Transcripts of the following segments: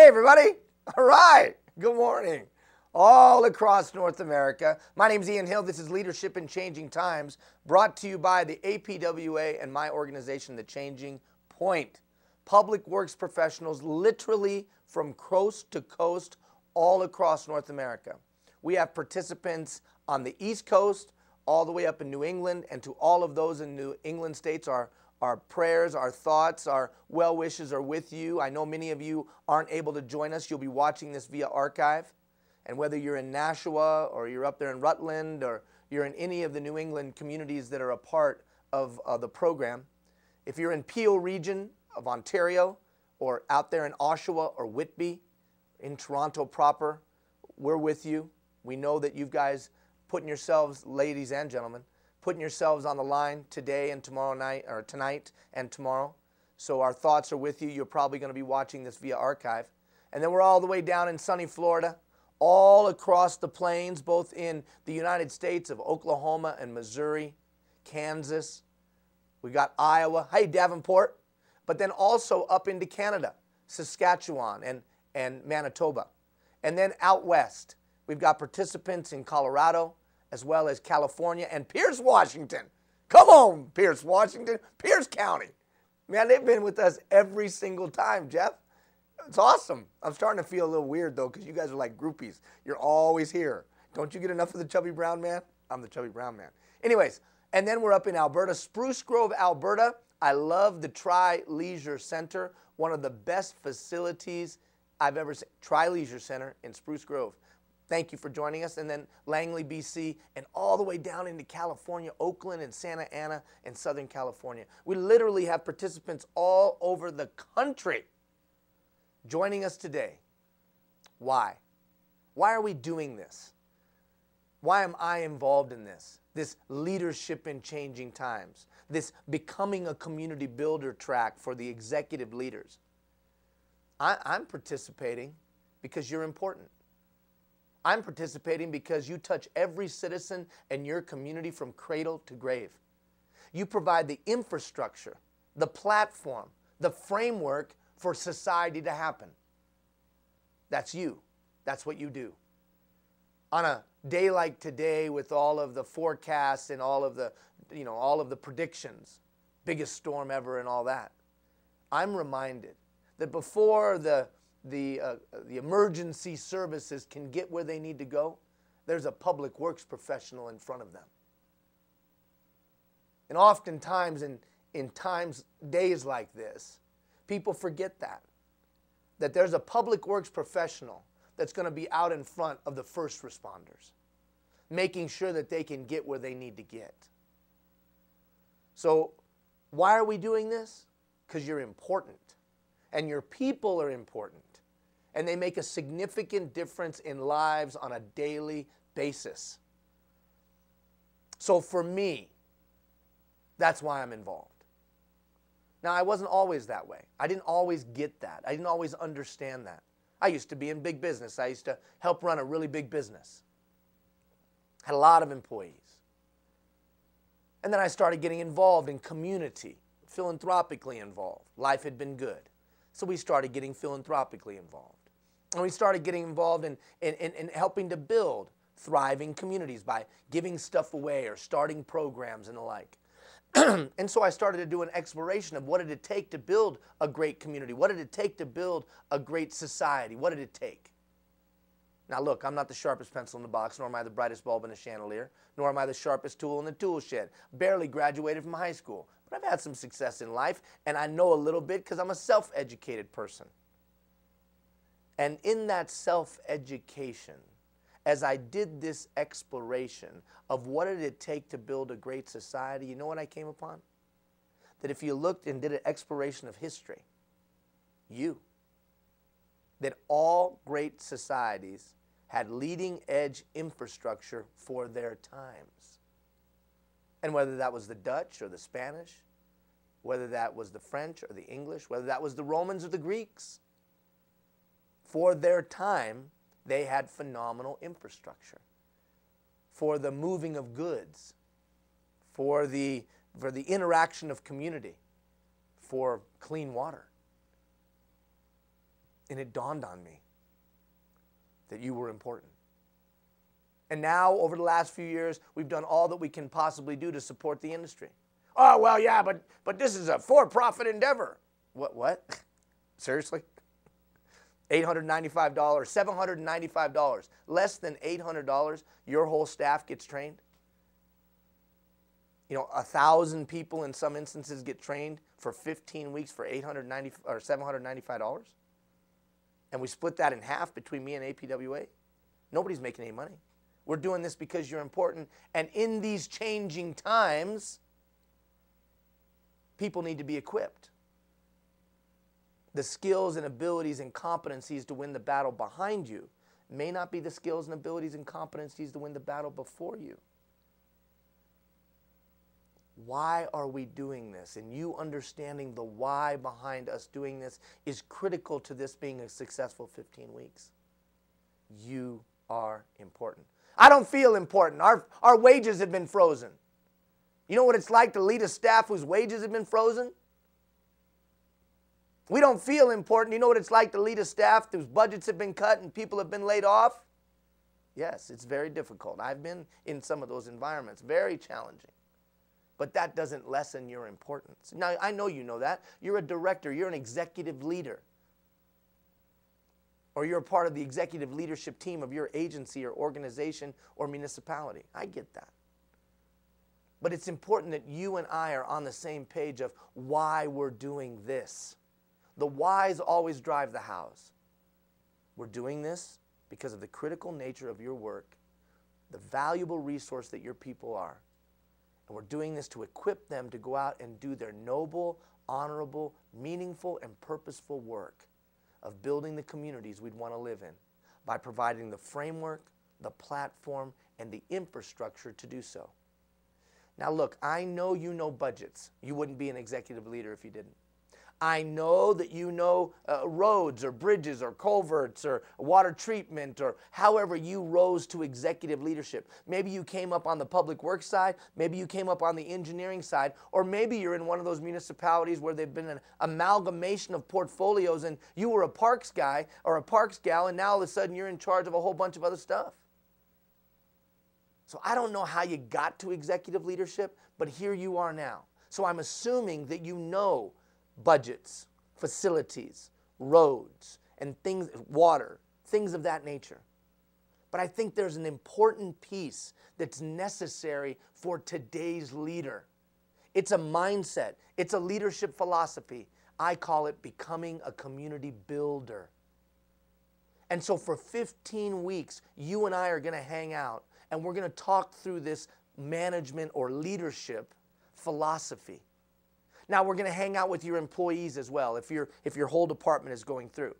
Hey, everybody. All right. Good morning. All across North America. My name's Ian Hill. This is Leadership in Changing Times, brought to you by the APWA and my organization, The Changing Point. Public works professionals literally from coast to coast all across North America. We have participants on the East Coast, all the way up in New England, and to all of those in New England states, our prayers, our thoughts, our well wishes are with you. I know many of you aren't able to join us. You'll be watching this via archive. And whether you're in Nashua or you're up there in Rutland or you're in any of the New England communities that are a part of the program, if you're in Peel region of Ontario or out there in Oshawa or Whitby, in Toronto proper, we're with you. We know that you guys putting yourselves, ladies and gentlemen, putting yourselves on the line today and tomorrow night, or tonight and tomorrow. So our thoughts are with you. You're probably going to be watching this via archive. And then we're all the way down in sunny Florida, all across the plains, both in the United States of Oklahoma and Missouri, Kansas. We got Iowa, hey, Davenport, but then also up into Canada, Saskatchewan and Manitoba. And then out west, we've got participants in Colorado, as well as California and Pierce, Washington. Come on, Pierce, Washington, Pierce County. Man, they've been with us every single time, Jeff. It's awesome. I'm starting to feel a little weird, though, because you guys are like groupies. You're always here. Don't you get enough of the Chubby Brown Man? I'm the Chubby Brown Man. Anyways, and then we're up in Alberta, Spruce Grove, Alberta. I love the Tri-Leisure Center, one of the best facilities I've ever seen. Tri-Leisure Center in Spruce Grove. Thank you for joining us. And then Langley, BC, and all the way down into California, Oakland and Santa Ana and Southern California. We literally have participants all over the country joining us today. Why? Why are we doing this? Why am I involved in this? This leadership in changing times, this becoming a community builder track for the executive leaders. I'm participating because you're important. I'm participating because you touch every citizen in your community from cradle to grave. You provide the infrastructure, the platform, the framework for society to happen. That's you. That's what you do. On a day like today, with all of the forecasts and all of the predictions, biggest storm ever and all that, I'm reminded that before the emergency services can get where they need to go, there's a public works professional in front of them. And oftentimes in days like this, people forget that there's a public works professional that's going to be out in front of the first responders, making sure that they can get where they need to get. So why are we doing this? Because you're important, and your people are important, and they make a significant difference in lives on a daily basis. So for me, that's why I'm involved. Now, I wasn't always that way. I didn't always get that. I didn't always understand that. I used to be in big business. I used to help run a really big business. Had a lot of employees. And then I started getting involved in community, philanthropically involved. Life had been good. So we started getting philanthropically involved. And we started getting involved in helping to build thriving communities by giving stuff away or starting programs and the like. And so I started to do an exploration of what did it take to build a great community? What did it take to build a great society? What did it take? Now look, I'm not the sharpest pencil in the box, nor am I the brightest bulb in the chandelier, nor am I the sharpest tool in the tool shed. Barely graduated from high school, but I've had some success in life, and I know a little bit because I'm a self-educated person. And in that self-education, as I did this exploration of what did it take to build a great society, you know what I came upon? That if you looked and did an exploration of history, that all great societies had leading edge infrastructure for their times. And whether that was the Dutch or the Spanish, whether that was the French or the English, whether that was the Romans or the Greeks, for their time, they had phenomenal infrastructure for the moving of goods, for the interaction of community, for clean water. And it dawned on me that you were important. And now, over the last few years, we've done all that we can possibly do to support the industry. Oh, well, yeah, but this is a for-profit endeavor. What? Seriously? $895, $795, less than $800, your whole staff gets trained? You know, 1,000 people in some instances get trained for 15 weeks for $890 or $795? And we split that in half between me and APWA? Nobody's making any money. We're doing this because you're important. And in these changing times, people need to be equipped. The skills and abilities and competencies to win the battle behind you may not be the skills and abilities and competencies to win the battle before you. Why are we doing this? And you understanding the why behind us doing this is critical to this being a successful 15 weeks. You are important. I don't feel important. Our wages have been frozen. You know what it's like to lead a staff whose wages have been frozen? We don't feel important. You know what it's like to lead a staff whose budgets have been cut and people have been laid off? Yes, it's very difficult. I've been in some of those environments. Very challenging. But that doesn't lessen your importance. Now, I know you know that. You're a director. You're an executive leader. Or you're a part of the executive leadership team of your agency or organization or municipality. I get that. But it's important that you and I are on the same page of why we're doing this. The whys always drive the hows. We're doing this because of the critical nature of your work, the valuable resource that your people are. And we're doing this to equip them to go out and do their noble, honorable, meaningful, and purposeful work of building the communities we'd want to live in by providing the framework, the platform, and the infrastructure to do so. Now look, I know you know budgets. You wouldn't be an executive leader if you didn't. I know that you know roads or bridges or culverts or water treatment or however you rose to executive leadership. Maybe you came up on the public works side, maybe you came up on the engineering side, or maybe you're in one of those municipalities where they've been an amalgamation of portfolios and you were a parks guy or a parks gal and now all of a sudden you're in charge of a whole bunch of other stuff. So I don't know how you got to executive leadership, but here you are now. So I'm assuming that you know budgets, facilities, roads, and things, water, things of that nature. But I think there's an important piece that's necessary for today's leader. It's a mindset. It's a leadership philosophy. I call it becoming a community builder. And so for 15 weeks, you and I are going to hang out and we're going to talk through this management or leadership philosophy. Now, we're going to hang out with your employees as well if your whole department is going through.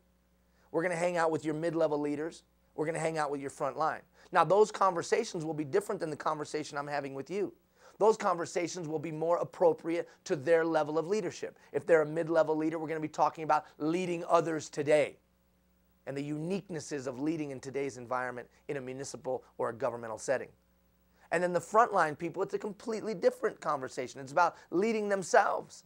We're going to hang out with your mid-level leaders. We're going to hang out with your front line. Now, those conversations will be different than the conversation I'm having with you. Those conversations will be more appropriate to their level of leadership. If they're a mid-level leader, we're going to be talking about leading others today and the uniquenesses of leading in today's environment in a municipal or a governmental setting. And then the frontline people, it's a completely different conversation. It's about leading themselves.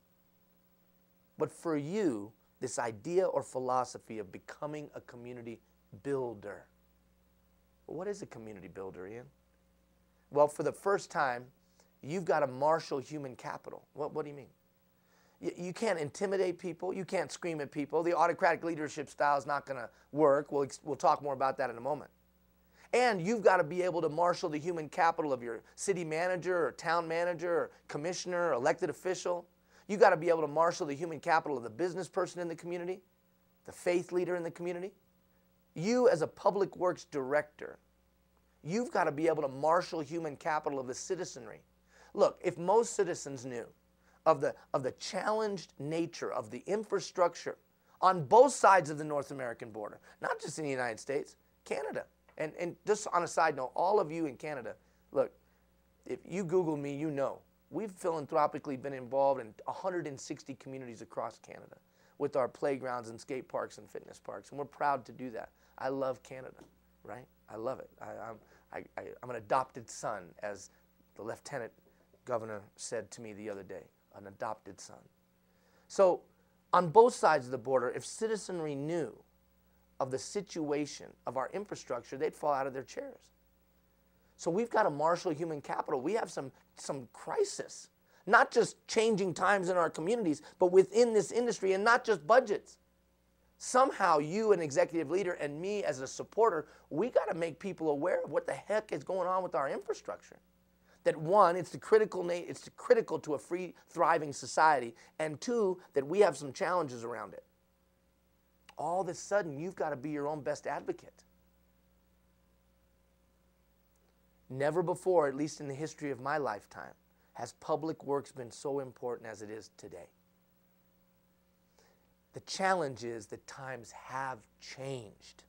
But for you, this idea or philosophy of becoming a community builder. Well, what is a community builder, Ian? Well, for the first time, you've got to marshal human capital. What do you mean? You can't intimidate people. You can't scream at people. The autocratic leadership style is not going to work. We'll talk more about that in a moment. And you've got to be able to marshal the human capital of your city manager or town manager or commissioner or elected official. You've got to be able to marshal the human capital of the business person in the community, the faith leader in the community. You as a public works director, you've got to be able to marshal human capital of the citizenry. Look, if most citizens knew of the challenged nature of the infrastructure on both sides of the North American border, not just in the United States, Canada. And just on a side note, all of you in Canada, look, if you Google me, you know, we've philanthropically been involved in 160 communities across Canada with our playgrounds and skate parks and fitness parks, and we're proud to do that. I love Canada, right? I love it. I'm an adopted son, as the Lieutenant Governor said to me the other day, an adopted son. So on both sides of the border, if citizenry knew of the situation of our infrastructure, they'd fall out of their chairs. So we've got to marshal human capital. We have some crisis, not just changing times in our communities, but within this industry, and not just budgets. Somehow you, an executive leader, and me as a supporter, we got to make people aware of what the heck is going on with our infrastructure. That one, it's critical to a free, thriving society, and two, that we have some challenges around it. All of a sudden, you've got to be your own best advocate. Never before, at least in the history of my lifetime, has public works been so important as it is today. The challenge is that times have changed.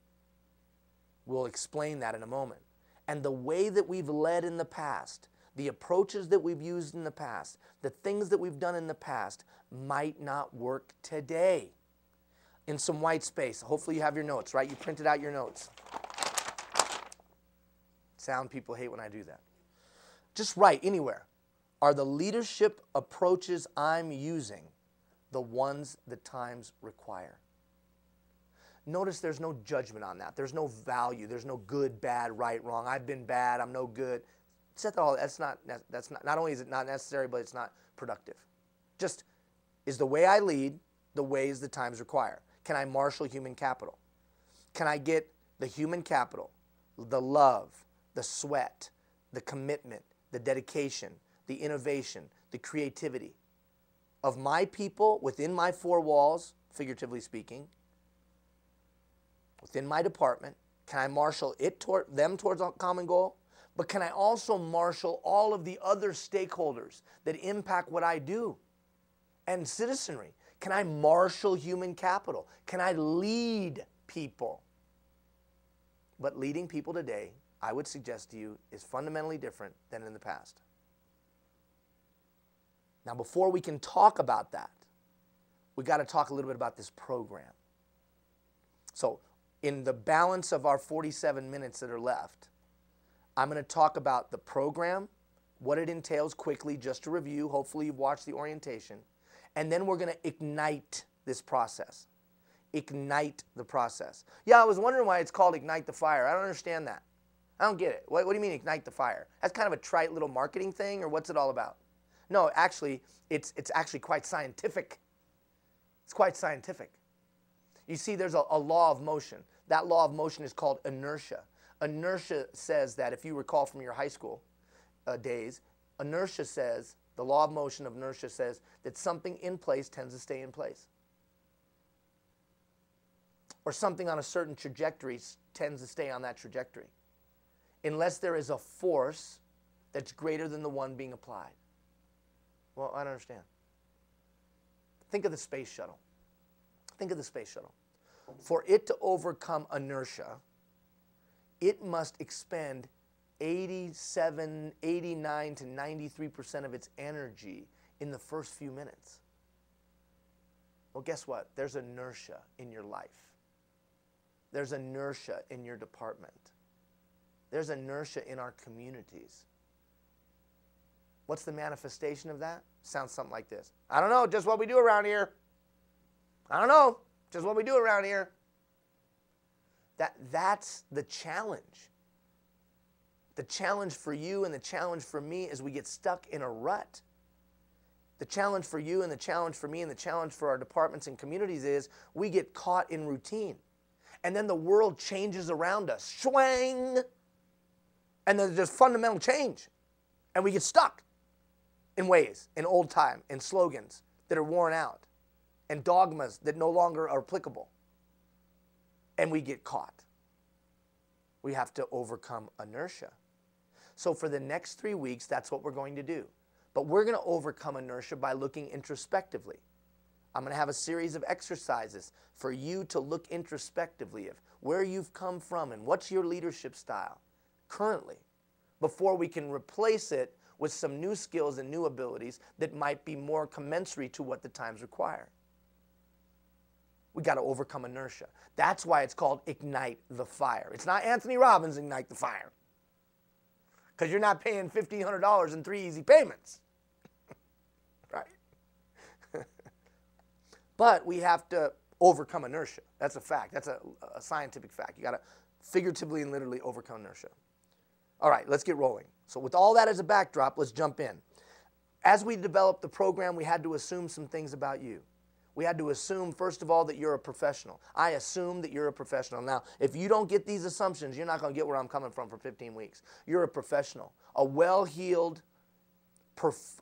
We'll explain that in a moment. And the way that we've led in the past, the approaches that we've used in the past, the things that we've done in the past might not work today. In some white space, hopefully you have your notes, right? You printed out your notes. Sound people hate when I do that. Just write anywhere. Are the leadership approaches I'm using the ones the times require? Notice there's no judgment on that. There's no value. There's no good, bad, right, wrong. I've been bad. I'm no good. That's not only is it not necessary, but it's not productive. Just is the way I lead the ways the times require. Can I marshal human capital? Can I get the human capital, the love, the sweat, the commitment, the dedication, the innovation, the creativity of my people within my four walls, figuratively speaking, within my department? Can I marshal them towards a common goal? But can I also marshal all of the other stakeholders that impact what I do and citizenry? Can I marshal human capital? Can I lead people? But leading people today, I would suggest to you, is fundamentally different than in the past. Now, before we can talk about that, we got to talk a little bit about this program. So, in the balance of our 47 minutes that are left, I'm going to talk about the program, what it entails quickly, just to review. Hopefully you've watched the orientation. And then we're going to ignite this process. Ignite the process. Yeah, I was wondering why it's called Ignite the Fire. I don't understand that. I don't get it. What do you mean ignite the fire? That's kind of a trite little marketing thing, or what's it all about? No, actually, it's actually quite scientific. It's quite scientific. You see, there's a law of motion. That law of motion is called inertia. Inertia says that, if you recall from your high school days, inertia says, the law of motion of inertia says that something in place tends to stay in place. Or something on a certain trajectory tends to stay on that trajectory, unless there is a force that's greater than the one being applied. Well, I don't understand. Think of the space shuttle. Think of the space shuttle. For it to overcome inertia, it must expend 89 to 93% of its energy in the first few minutes. Well, guess what? There's inertia in your life. There's inertia in your department. There's inertia in our communities. What's the manifestation of that? Sounds something like this. I don't know, just what we do around here. I don't know, just what we do around here. That's the challenge. The challenge for you and the challenge for me is we get stuck in a rut. The challenge for you and the challenge for me and the challenge for our departments and communities is we get caught in routine. And then the world changes around us. Swang! And there's just fundamental change. And we get stuck in ways, in old time, in slogans that are worn out, and dogmas that no longer are applicable. And we get caught. We have to overcome inertia. So for the next 3 weeks, that's what we're going to do. But we're going to overcome inertia by looking introspectively. I'm going to have a series of exercises for you to look introspectively of where you've come from and what's your leadership style currently, before we can replace it with some new skills and new abilities that might be more commensurate to what the times require. We got to overcome inertia. That's why it's called Ignite the Fire. It's not Anthony Robbins' Ignite the Fire, because you're not paying $1,500 in 3 easy payments. Right? But we have to overcome inertia. That's a fact. That's a scientific fact. You got to figuratively and literally overcome inertia. All right, let's get rolling. So with all that as a backdrop, let's jump in. As we developed the program, we had to assume some things about you. We had to assume, first of all, that you're a professional. I assume that you're a professional. Now, if you don't get these assumptions, you're not going to get where I'm coming from for 15 weeks. You're a professional, a well-heeled,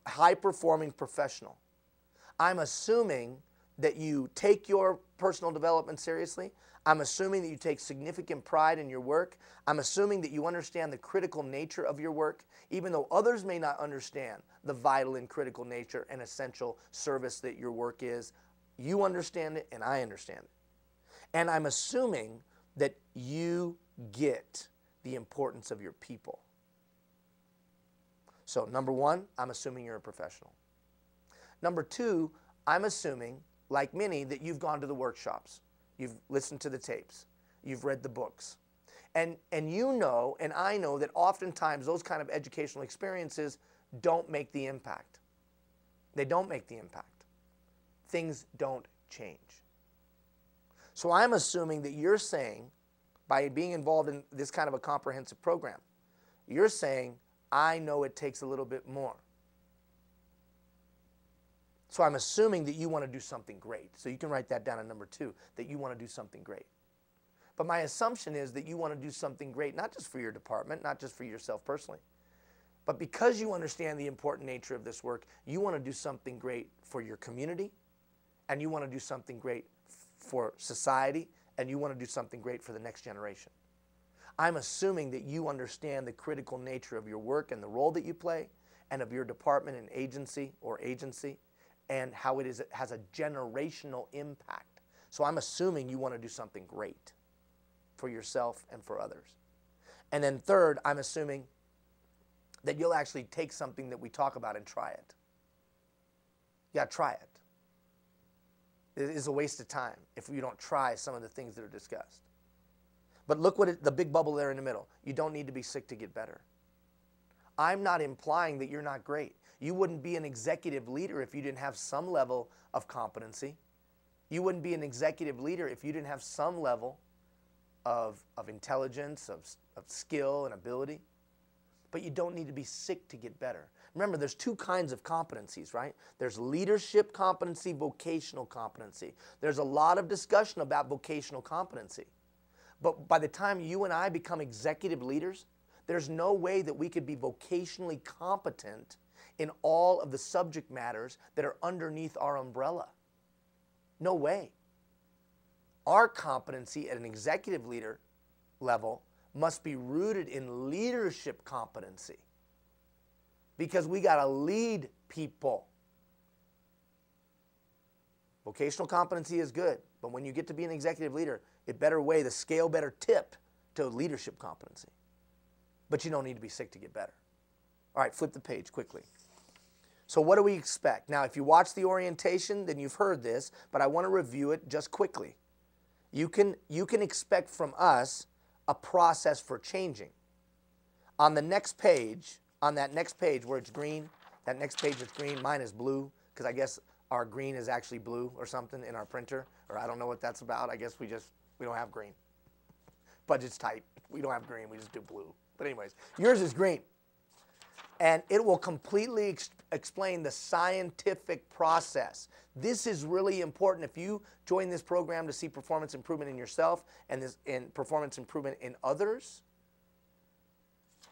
high-performing professional. I'm assuming that you take your personal development seriously. I'm assuming that you take significant pride in your work. I'm assuming that you understand the critical nature of your work, even though others may not understand the vital and critical nature and essential service that your work is. You understand it, and I understand it. And I'm assuming that you get the importance of your people. So number one, I'm assuming you're a professional. Number two, I'm assuming, like many, that you've gone to the workshops. You've listened to the tapes. You've read the books. And you know, and I know, that oftentimes those kind of educational experiences don't make the impact. They don't make the impact. Things don't change. So I'm assuming that you're saying, by being involved in this kind of a comprehensive program, you're saying, I know it takes a little bit more. So I'm assuming that you want to do something great. So you can write that down at number two, that you want to do something great. But my assumption is that you want to do something great, not just for your department, not just for yourself personally, but because you understand the important nature of this work, you want to do something great for your community, and you want to do something great for society, and you want to do something great for the next generation. I'm assuming that you understand the critical nature of your work and the role that you play, and of your department and agency, and how it has a generational impact. So I'm assuming you want to do something great for yourself and for others. And then third, I'm assuming that you'll actually take something that we talk about and try it. You got to try it. It is a waste of time if you don't try some of the things that are discussed. But look what the big bubble there in the middle. You don't need to be sick to get better. I'm not implying that you're not great. You wouldn't be an executive leader if you didn't have some level of competency. You wouldn't be an executive leader if you didn't have some level of intelligence, of skill and ability. But you don't need to be sick to get better. Remember, there's two kinds of competencies, right? There's leadership competency, vocational competency. There's a lot of discussion about vocational competency. But by the time you and I become executive leaders, there's no way that we could be vocationally competent in all of the subject matters that are underneath our umbrella. No way. Our competency at an executive leader level must be rooted in leadership competency, because we got to lead people. Vocational competency is good, but when you get to be an executive leader, it better weigh, the scale better tip to leadership competency. But you don't need to be sick to get better. All right, flip the page quickly. So what do we expect? Now, if you watch the orientation, then you've heard this, but I want to review it just quickly. You can expect from us a process for changing. On the next page, on that next page where it's green, that next page is green, mine is blue, because I guess our green is actually blue or something in our printer, or I don't know what that's about. I guess we don't have green. Budget's tight. We don't have green, we just do blue. But anyways, yours is green. And it will completely explain the scientific process. This is really important. If you join this program to see performance improvement in yourself and performance improvement in others,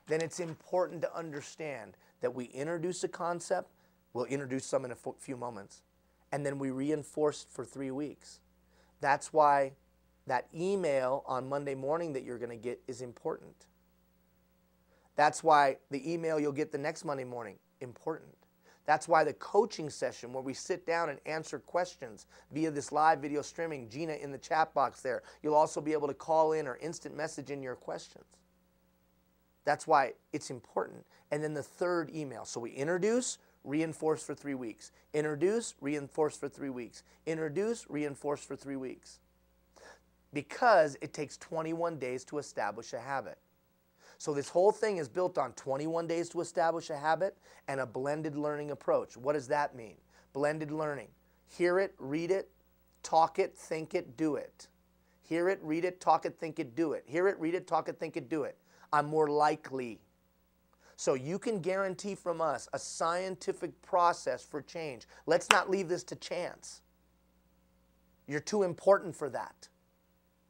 then it's important to understand that we introduce a concept, we'll introduce some in a few moments, and then we reinforce for 3 weeks. That's why that email on Monday morning that you're going to get is important. That's why the email you'll get the next Monday morning, important. That's why the coaching session where we sit down and answer questions via this live video streaming, Gina in the chat box there. You'll also be able to call in or instant message in your questions. That's why it's important. And then the third email. So we introduce, reinforce for 3 weeks. Introduce, reinforce for 3 weeks. Introduce, reinforce for 3 weeks. Because it takes 21 days to establish a habit. So this whole thing is built on 21 days to establish a habit and a blended learning approach. What does that mean? Blended learning. Hear it, read it, talk it, think it, do it. Hear it, read it, talk it, think it, do it. Hear it, read it, talk it, think it, do it. I'm more likely. So you can guarantee from us a scientific process for change. Let's not leave this to chance. You're too important for that.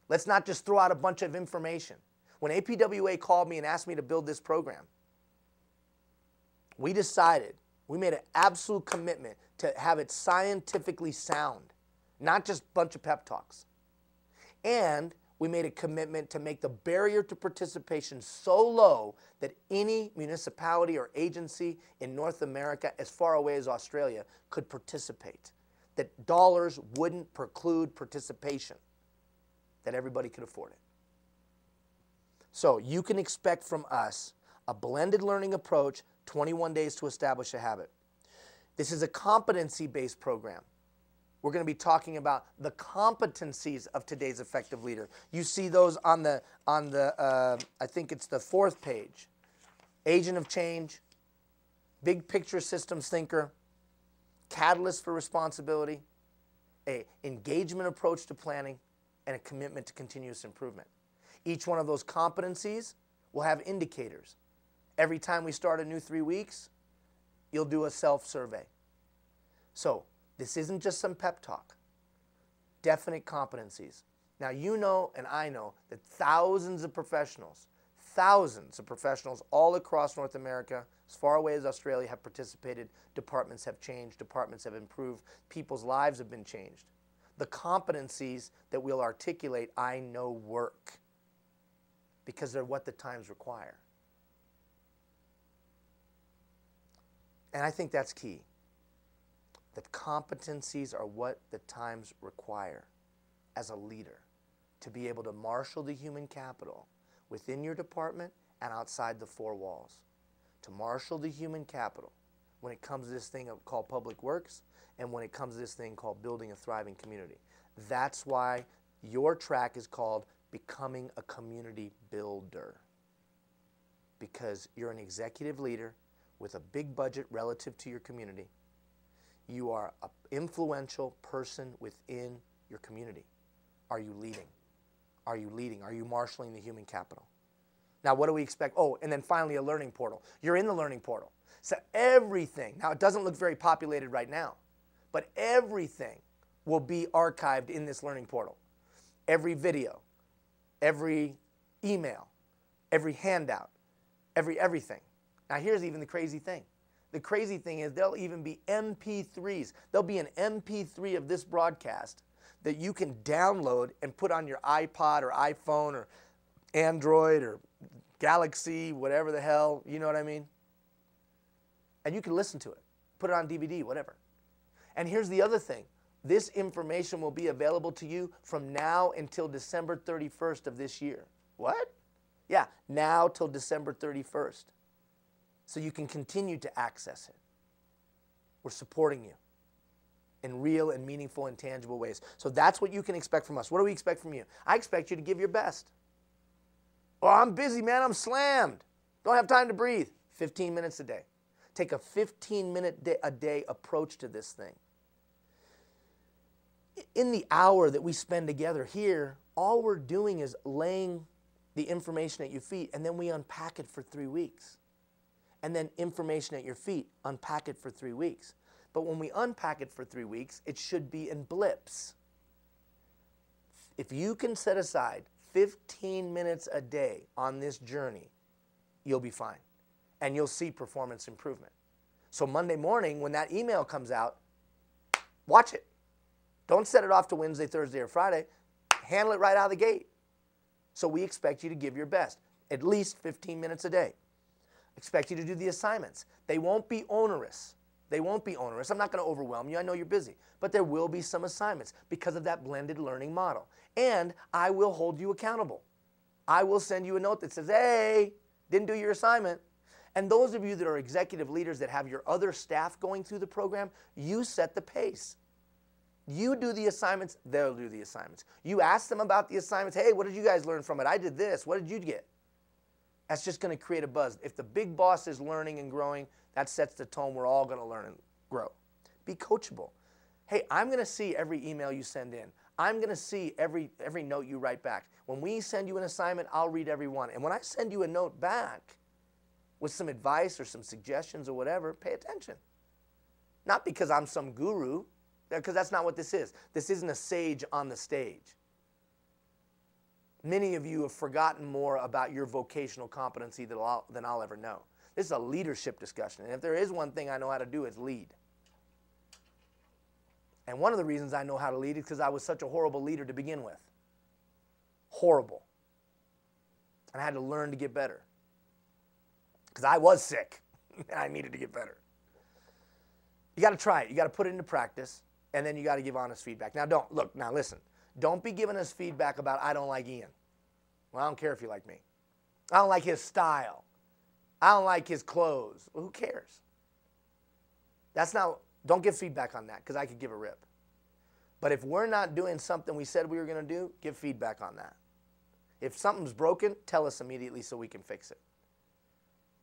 Let's not just throw out a bunch of information. When APWA called me and asked me to build this program, we decided, we made an absolute commitment to have it scientifically sound, not just a bunch of pep talks. And we made a commitment to make the barrier to participation so low that any municipality or agency in North America, as far away as Australia, could participate. That dollars wouldn't preclude participation, that everybody could afford it. So you can expect from us a blended learning approach, 21 days to establish a habit. This is a competency-based program. We're going to be talking about the competencies of today's effective leader. You see those on the I think it's the 4th page. Agent of change, big picture systems thinker, catalyst for responsibility, an engagement approach to planning, and a commitment to continuous improvement. Each one of those competencies will have indicators. Every time we start a new 3 weeks, you'll do a self-survey. So this isn't just some pep talk. Definite competencies. Now you know and I know that thousands of professionals all across North America, as far away as Australia, have participated. Departments have changed, departments have improved, people's lives have been changed. The competencies that we'll articulate, I know work, because they're what the times require. And I think that's key. The competencies are what the times require as a leader to be able to marshal the human capital within your department and outside the 4 walls. To marshal the human capital when it comes to this thing called public works and when it comes to this thing called building a thriving community. That's why your track is called Becoming a Community Builder. Because you're an executive leader with a big budget relative to your community. You are an influential person within your community. Are you leading? Are you leading? Are you marshaling the human capital? Now, what do we expect? Oh, and then finally a learning portal. You're in the learning portal. So everything, now it doesn't look very populated right now, but everything will be archived in this learning portal. Every video, every email, every handout, everything. Now here's even the crazy thing. The crazy thing is there'll even be MP3s. There'll be an MP3 of this broadcast that you can download and put on your iPod or iPhone or Android or Galaxy, whatever the hell, you know what I mean? And you can listen to it. Put it on DVD, whatever. And here's the other thing. This information will be available to you from now until December 31st of this year. What? Yeah, now till December 31st. So you can continue to access it. We're supporting you in real and meaningful and tangible ways. So that's what you can expect from us. What do we expect from you? I expect you to give your best. Oh, I'm busy, man. I'm slammed. Don't have time to breathe. 15 minutes a day. Take a 15-minute a day approach to this thing. In the hour that we spend together here, all we're doing is laying the information at your feet, and then we unpack it for 3 weeks. And then information at your feet, unpack it for 3 weeks. But when we unpack it for 3 weeks, it should be in blips. If you can set aside 15 minutes a day on this journey, you'll be fine. And you'll see performance improvement. So Monday morning, when that email comes out, watch it. Don't set it off to Wednesday, Thursday, or Friday. Handle it right out of the gate. So we expect you to give your best, at least 15 minutes a day. Expect you to do the assignments. They won't be onerous. They won't be onerous. I'm not going to overwhelm you. I know you're busy. But there will be some assignments because of that blended learning model. And I will hold you accountable. I will send you a note that says, hey, didn't do your assignment. And those of you that are executive leaders that have your other staff going through the program, you set the pace. You do the assignments, they'll do the assignments. You ask them about the assignments. Hey, what did you guys learn from it? I did this. What did you get? That's just going to create a buzz. If the big boss is learning and growing, that sets the tone. We're all going to learn and grow. Be coachable. Hey, I'm going to see every email you send in. I'm going to see every note you write back. When we send you an assignment, I'll read every one. And when I send you a note back with some advice or some suggestions or whatever, pay attention. Not because I'm some guru, because that's not what this is. This isn't a sage on the stage. Many of you have forgotten more about your vocational competency than I'll ever know. This is a leadership discussion. And if there is one thing I know how to do, it's lead. And one of the reasons I know how to lead is because I was such a horrible leader to begin with. Horrible. And I had to learn to get better. Because I was sick. And I needed to get better. You got to try it. You got to put it into practice. And then you got to give honest feedback. Now listen. Don't be giving us feedback about, I don't like Ian. Well, I don't care if you like me. I don't like his style. I don't like his clothes. Well, who cares? Don't give feedback on that, because I could give a rip. But if we're not doing something we said we were going to do, give feedback on that. If something's broken, tell us immediately so we can fix it.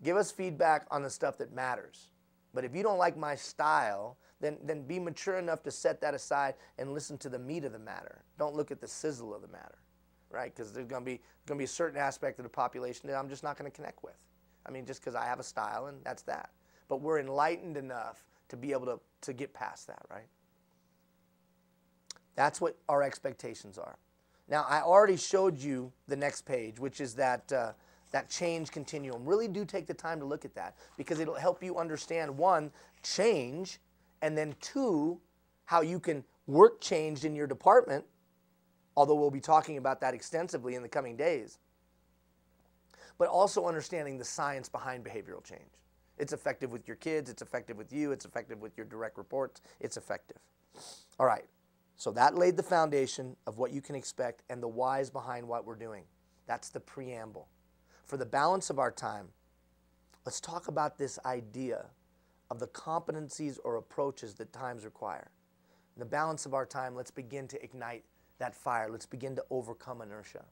Give us feedback on the stuff that matters. But if you don't like my style, then be mature enough to set that aside and listen to the meat of the matter. Don't look at the sizzle of the matter, right? Because there's going to be a certain aspect of the population that I'm just not going to connect with. I mean, just because I have a style, and that's that. But we're enlightened enough to be able to get past that, right? That's what our expectations are. Now, I already showed you the next page, which is that change continuum. Really do take the time to look at that, because it'll help you understand, one, change, and then two, how you can work change in your department, although we'll be talking about that extensively in the coming days, but also understanding the science behind behavioral change. It's effective with your kids, it's effective with you, it's effective with your direct reports, it's effective. All right, so that laid the foundation of what you can expect and the whys behind what we're doing. That's the preamble. For the balance of our time, let's talk about this idea of the competencies or approaches that times require. In the balance of our time, let's begin to ignite that fire. Let's begin to overcome inertia.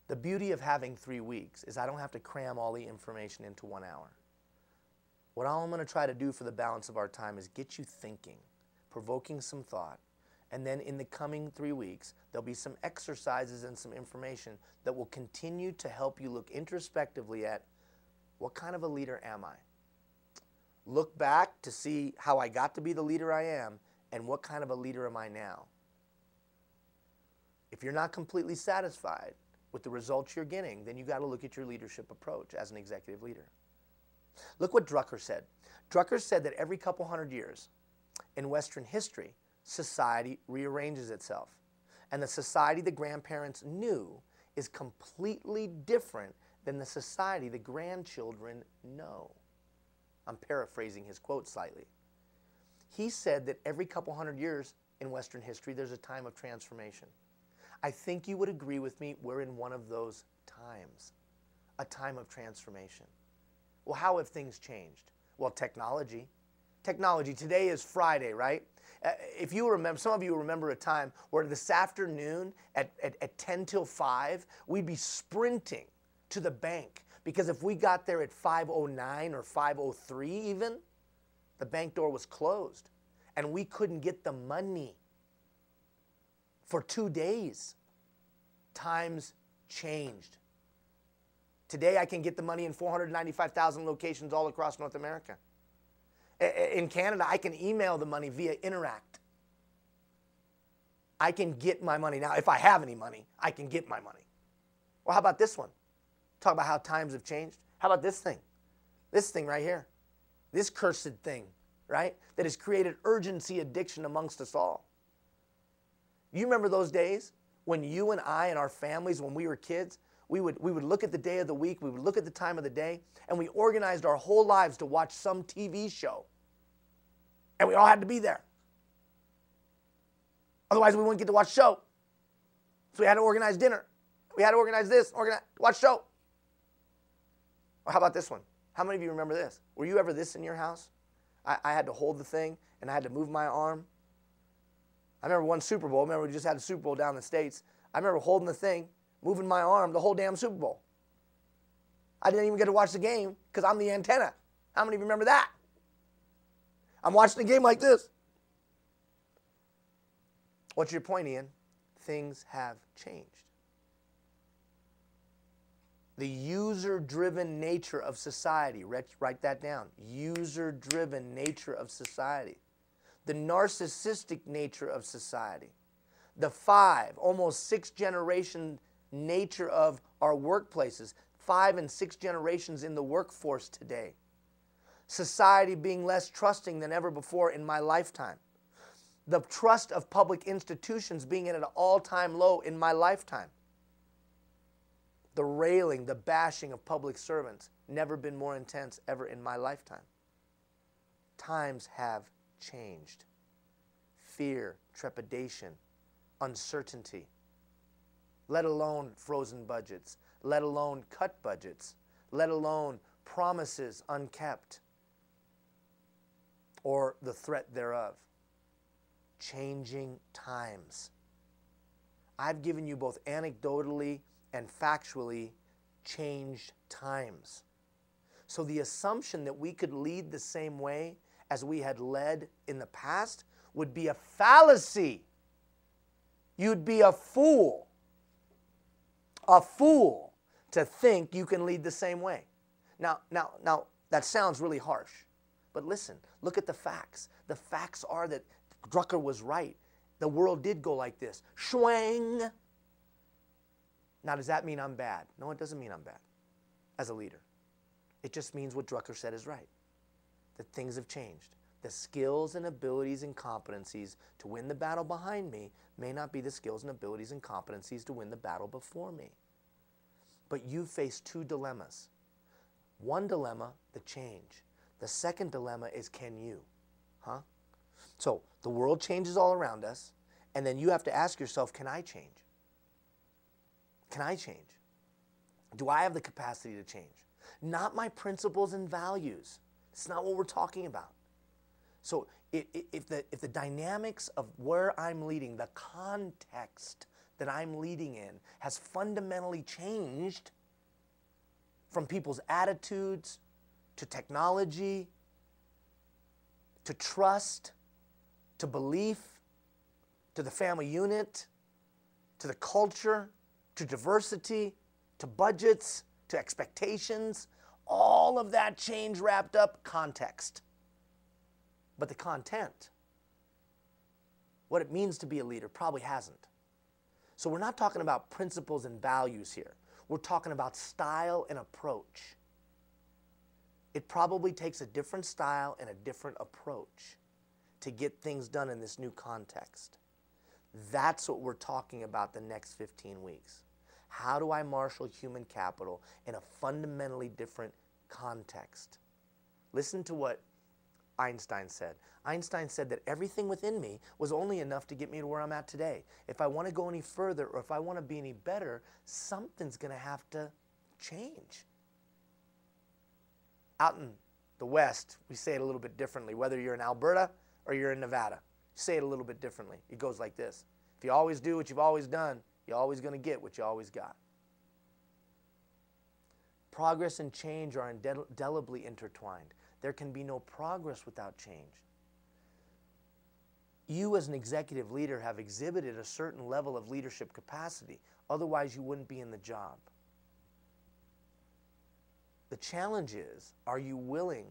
The beauty of having 3 weeks is I don't have to cram all the information into 1 hour. What I'm going to try to do for the balance of our time is get you thinking, provoking some thought, and then in the coming 3 weeks, there'll be some exercises and some information that will continue to help you look introspectively at what kind of a leader am I? Look back to see how I got to be the leader I am, and what kind of a leader am I now? If you're not completely satisfied with the results you're getting, then you got to look at your leadership approach as an executive leader. Look what Drucker said. Drucker said that every couple hundred years in Western history, society rearranges itself. And the society the grandparents knew is completely different than the society the grandchildren know. I'm paraphrasing his quote slightly. He said that every couple hundred years in Western history, there's a time of transformation. I think you would agree with me, we're in one of those times, a time of transformation. Well, how have things changed? Well, technology. Today is Friday, right? If you remember, some of you remember a time where this afternoon at 10 till 5, we'd be sprinting to the bank, because if we got there at 5:09 or 5:03 even, the bank door was closed and we couldn't get the money for 2 days. Times changed. Today I can get the money in 495,000 locations all across North America. In Canada, I can email the money via Interact. I can get my money. Now, if I have any money, I can get my money. Well, how about this one? Talk about how times have changed. How about this thing? This thing right here. This cursed thing, right? That has created urgency addiction amongst us all. You remember those days when you and I and our families, when we were kids, we would look at the day of the week, we would look at the time of the day, and we organized our whole lives to watch some TV show. And we all had to be there. Otherwise, we wouldn't get to watch the show. So we had to organize dinner. We had to organize this, watch show. Or how about this one? How many of you remember this? Were you ever this in your house? I had to hold the thing, and I had to move my arm. I remember one Super Bowl. Remember, we just had a Super Bowl down in the States. I remember holding the thing, moving my arm the whole damn Super Bowl. I didn't even get to watch the game because I'm the antenna. How many of you remember that? I'm watching the game like this. What's your point, Ian? Things have changed. The user-driven nature of society, write that down, user-driven nature of society. The narcissistic nature of society. The 5, almost 6 generation nature of our workplaces, 5 and 6 generations in the workforce today. Society being less trusting than ever before in my lifetime. The trust of public institutions being at an all-time low in my lifetime. The railing, the bashing of public servants, never been more intense ever in my lifetime. Times have changed. Fear, trepidation, uncertainty, let alone frozen budgets, let alone cut budgets, let alone promises unkept, or the threat thereof. Changing times. I've given you both anecdotally and factually changed times. So the assumption that we could lead the same way as we had led in the past would be a fallacy. You'd be a fool to think you can lead the same way. Now, that sounds really harsh, but listen, look at the facts. The facts are that Drucker was right. The world did go like this. Schwang. Now, does that mean I'm bad? No, it doesn't mean I'm bad as a leader. It just means what Drucker said is right, that things have changed. The skills and abilities and competencies to win the battle behind me may not be the skills and abilities and competencies to win the battle before me. But you face 2 dilemmas. One dilemma, the change. The second dilemma is, can you? So the world changes all around us, and then you have to ask yourself, can I change? Can I change? Do I have the capacity to change? Not my principles and values. It's not what we're talking about. So if the dynamics of where I'm leading, the context that I'm leading in has fundamentally changed from people's attitudes to technology to trust to belief to the family unit to the culture to diversity to budgets to expectations, all of that change wrapped up context. But the content, what it means to be a leader, probably hasn't. So we're not talking about principles and values here. We're talking about style and approach. It probably takes a different style and a different approach to get things done in this new context. That's what we're talking about the next 15 weeks. How do I marshal human capital in a fundamentally different context? Listen to what Einstein said. Einstein said that everything within me was only enough to get me to where I'm at today. If I want to go any further or if I want to be any better, something's going to have to change. Out in the West, we say it a little bit differently. Whether you're in Alberta or you're in Nevada, you say it a little bit differently. It goes like this. If you always do what you've always done, you're always going to get what you always got. Progress and change are indelibly intertwined. There can be no progress without change. You as an executive leader have exhibited a certain level of leadership capacity. Otherwise, you wouldn't be in the job. The challenge is, are you willing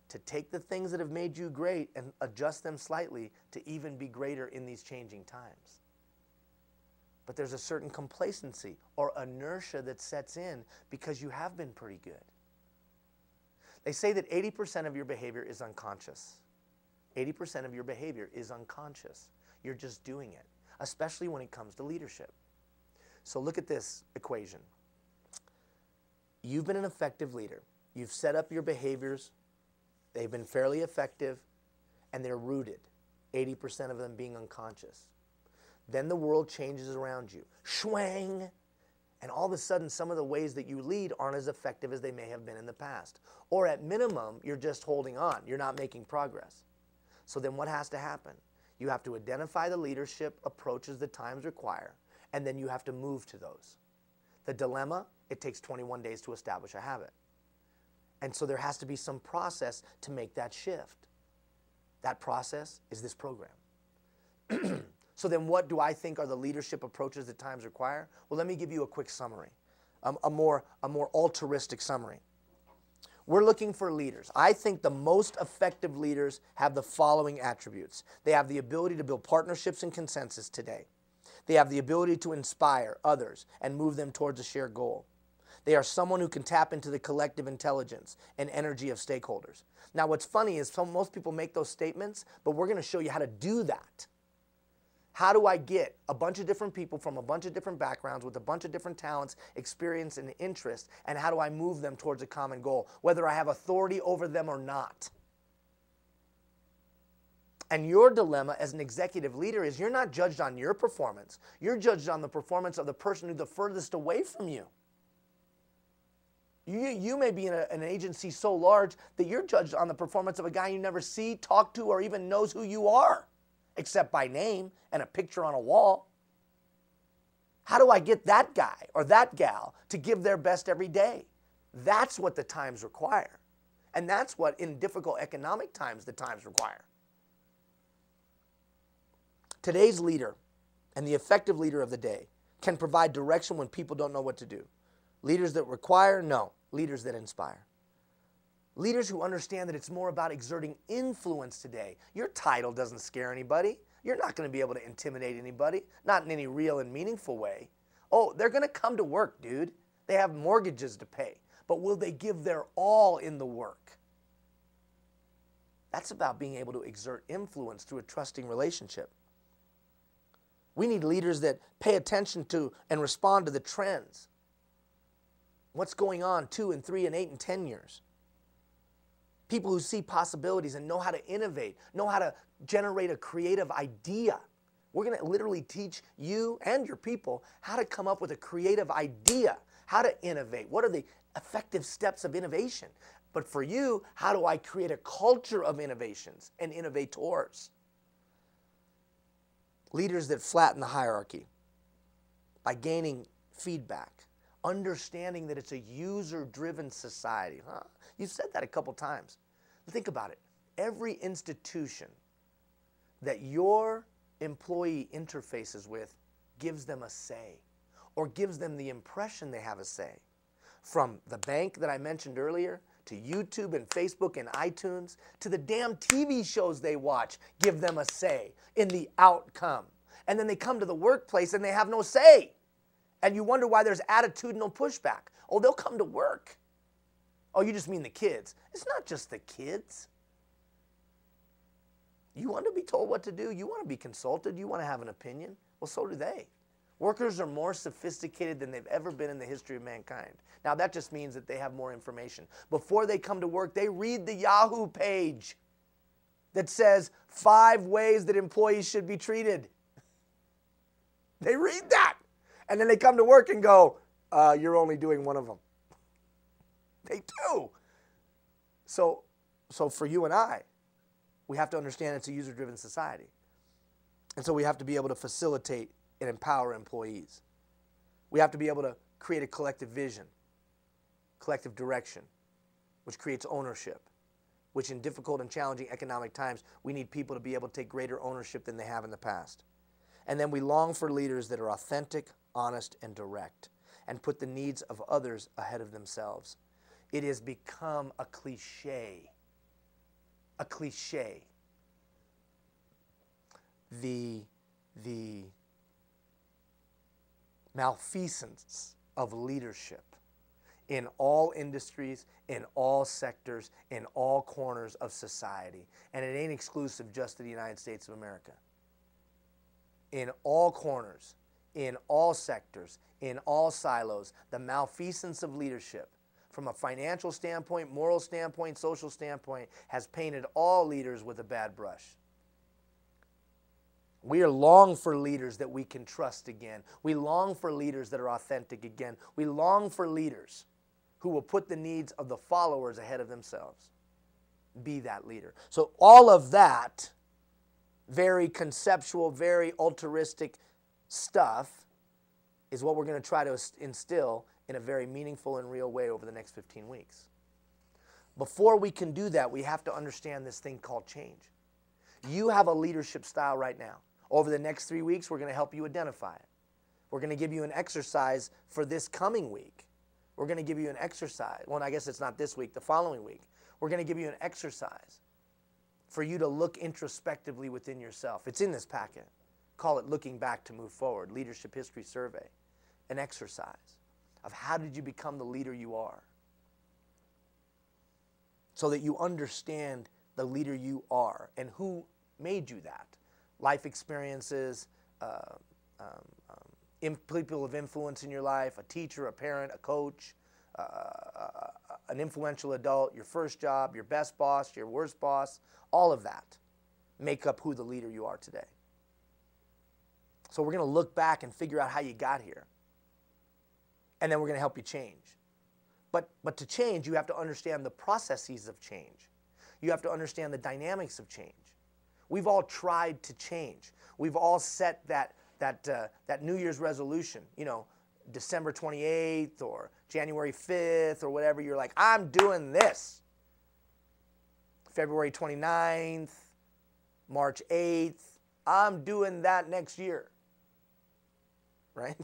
to take the things that have made you great and adjust them slightly to even be greater in these changing times? But there's a certain complacency or inertia that sets in because you have been pretty good. They say that 80% of your behavior is unconscious. 80% of your behavior is unconscious. You're just doing it, especially when it comes to leadership. So look at this equation. You've been an effective leader. You've set up your behaviors. They've been fairly effective, and they're rooted, 80% of them being unconscious. Then the world changes around you. Schwang! And all of a sudden, some of the ways that you lead aren't as effective as they may have been in the past. Or at minimum, you're just holding on. You're not making progress. So then what has to happen? You have to identify the leadership approaches that times require, and then you have to move to those. The dilemma, it takes 21 days to establish a habit. And so there has to be some process to make that shift. That process is this program. So then what do I think are the leadership approaches that times require? Well, let me give you a quick summary, a more altruistic summary. We're looking for leaders. I think the most effective leaders have the following attributes. They have the ability to build partnerships and consensus today. They have the ability to inspire others and move them towards a shared goal. They are someone who can tap into the collective intelligence and energy of stakeholders. Now, what's funny is most people make those statements, but we're going to show you how to do that. How do I get a bunch of different people from a bunch of different backgrounds with a bunch of different talents, experience, and interests, and how do I move them towards a common goal, whether I have authority over them or not? And your dilemma as an executive leader is you're not judged on your performance. You're judged on the performance of the person who's the furthest away from you. You may be in an agency so large that you're judged on the performance of a guy you never see, talk to, or even knows who you are, except by name and a picture on a wall. How do I get that guy or that gal to give their best every day? That's what the times require. And that's what, in difficult economic times, the times require. Today's leader and the effective leader of the day can provide direction when people don't know what to do. Leaders that require? No. Leaders that inspire. Leaders who understand that it's more about exerting influence today. Your title doesn't scare anybody. You're not going to be able to intimidate anybody, not in any real and meaningful way. Oh, they're going to come to work, dude. They have mortgages to pay. But will they give their all in the work? That's about being able to exert influence through a trusting relationship. We need leaders that pay attention to and respond to the trends. What's going on 2 and 3 and 8 and 10 years? People who see possibilities and know how to innovate, know how to generate a creative idea. We're going to literally teach you and your people how to come up with a creative idea, how to innovate. What are the effective steps of innovation? But for you, how do I create a culture of innovations and innovators? Leaders that flatten the hierarchy by gaining feedback, understanding that it's a user-driven society. You've said that a couple times. Think about it. Every institution that your employee interfaces with gives them a say or gives them the impression they have a say. From the bank that I mentioned earlier, to YouTube and Facebook and iTunes, to the damn TV shows they watch, give them a say in the outcome. And then they come to the workplace and they have no say. And you wonder why there's attitudinal pushback. Oh, they'll come to work. Oh, you just mean the kids. It's not just the kids. You want to be told what to do. You want to be consulted. You want to have an opinion. Well, so do they. Workers are more sophisticated than they've ever been in the history of mankind. Now, that just means that they have more information. Before they come to work, they read the Yahoo page that says 5 ways that employees should be treated. They read that. And then they come to work and go, you're only doing one of them. They do. So for you and I, we have to understand it's a user-driven society. And so we have to be able to facilitate and empower employees. We have to be able to create a collective vision, collective direction, which creates ownership, which in difficult and challenging economic times, we need people to be able to take greater ownership than they have in the past. And then we long for leaders that are authentic, honest, and direct, and put the needs of others ahead of themselves. It has become a cliche. A cliche. The malfeasance of leadership in all industries, in all sectors, in all corners of society. And it ain't exclusive just to the United States of America. In all corners, in all sectors, in all silos, the malfeasance of leadership from a financial standpoint, moral standpoint, social standpoint, has painted all leaders with a bad brush. We long for leaders that we can trust again. We long for leaders that are authentic again. We long for leaders who will put the needs of the followers ahead of themselves. Be that leader. So all of that very conceptual, very altruistic stuff is what we're going to try to instill in a very meaningful and real way over the next 15 weeks. Before we can do that, we have to understand this thing called change. You have a leadership style right now. Over the next 3 weeks, we're going to help you identify it. We're going to give you an exercise for this coming week. We're going to give you an exercise. Well, I guess it's not this week, the following week. We're going to give you an exercise for you to look introspectively within yourself. It's in this packet. Call it Looking Back to Move Forward, Leadership History Survey. An exercise of how did you become the leader you are, so that you understand the leader you are and who made you that. Life experiences, people of influence in your life, a teacher, a parent, a coach, an influential adult, your first job, your best boss, your worst boss, all of that make up who the leader you are today. So we're going to look back and figure out how you got here. And then we're going to help you change. But to change, you have to understand the processes of change. You have to understand the dynamics of change. We've all tried to change. We've all set that New Year's resolution, you know, December 28th or January 5th or whatever. You're like, I'm doing this. February 29th, March 8th, I'm doing that next year. Right?